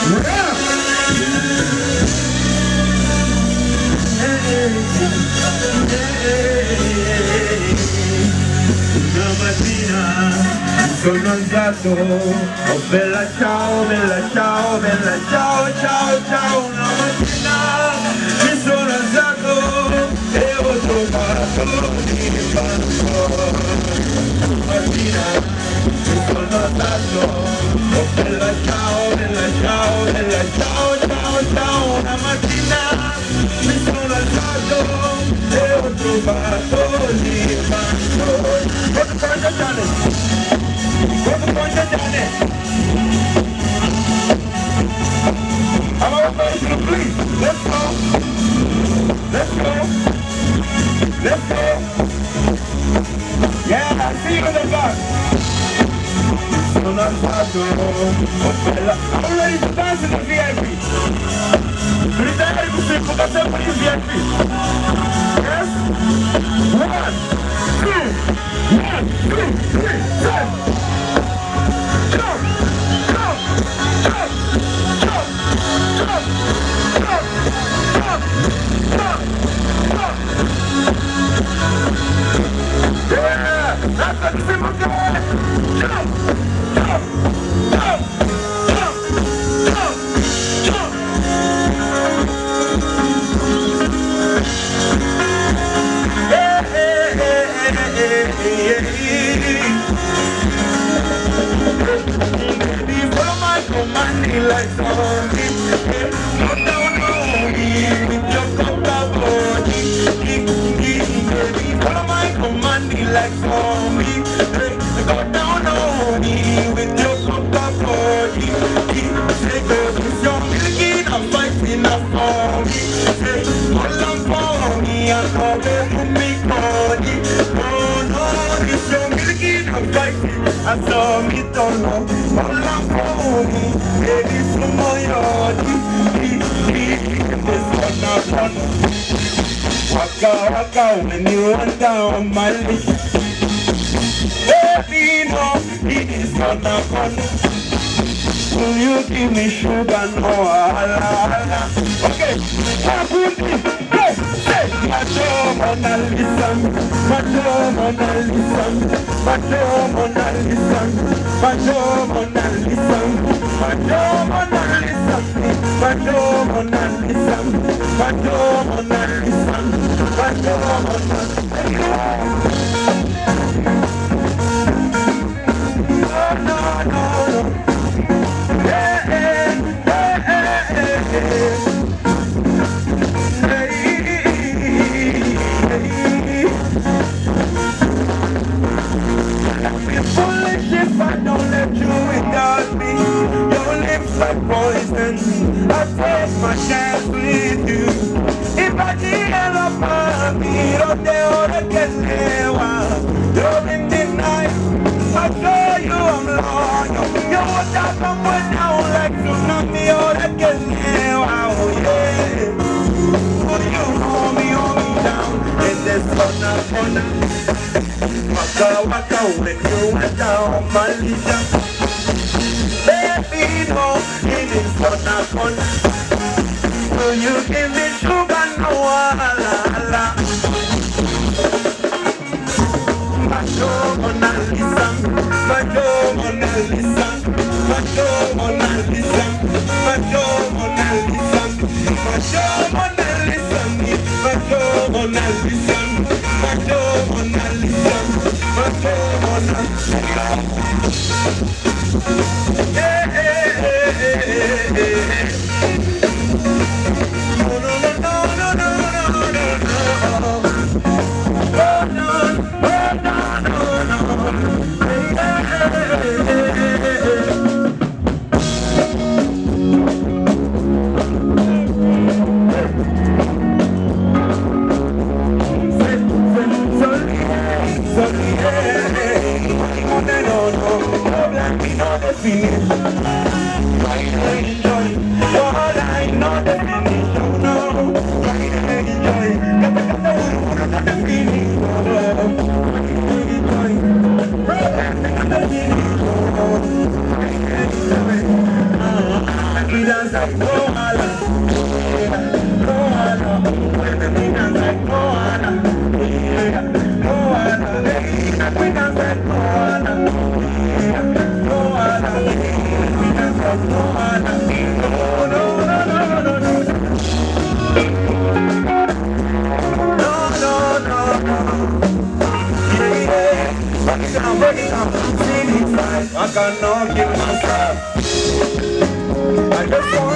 Una mattina sono alzato, oh bella ciao, bella ciao, bella ciao, ciao, ciao. Una mattina mi sono alzato e ho trovato l'infanto. Una mattina mi sono alzato, oh bella ciao, bella ciao, bella ciao, ciao, ciao. Una mattina mi sono alzato e ho trovato l'infanto. What's the point of Johnny? What's the point of Johnny? I'm all ready to please. Let's go. Let's go. Let's go. Yeah, I see you in the back. Sono alzato, oh bella. I'm ready to dance in the VIP. Ready to sing for myself in the VIP. Yes? 1, 2. 1, 2, 3, 4. Jump, jump, jump, jump, jump, jump, jump, jump, jump. Yeah, that's the simple guy. Jump, jump, jump, jump, jump, jump. Yeah, yeah, yeah, yeah, yeah. Baby, follow my command like zombie. Don't know me with your coca body. Baby, follow my command like zombie. Don't know me with your coca body. Say go with your milky, I'm fighting up for me. Say all I'm for me, I'm calling me body. Oh no, it's your milky, I'm fighting. I saw me don't know. All I'm for me, baby, from my yard. This one I run. Waka when you run down my list. Baby, no, it is gonna fun. Will you give me sugar? No, hala. Okay, hey, say, Macho Mona Lisa, Macho Mona Lisa, Macho Mona Lisa, Macho Mona Lisa, Macho Mona Lisa, Macho Mona Lisa, Macho Mona Lisa, Macho Mona Lisa. No. Foolish if I don't let you indulge me. Your lips like poison. I take my chance with you. If I didn't love me, don't they get lewa? You're in the night. I show you I'm loyal. You want that someone now like tsunami or that get lewa? Oh yeah. Will you hold me down in this corner? Waka when you went down my Lisa. Baby, no, it is fun. Will you give me sugar? No, la. Macho Mona Lisa, Macho Mona Lisa, Macho Mona Lisa, Macho Mona Lisa, Macho Mona Lisa, Macho Mona Lisa, Macho Mona Lisa, Macho Mona Lisa. dance like Moana. Moana. When we dance like Moana. Moana. We dance like Moana. Moana. We dance like Moana. No, no, no, no, no, no. No, no, no, no. Yeah, yeah. Break it down, see it right. I cannot kill myself. I just want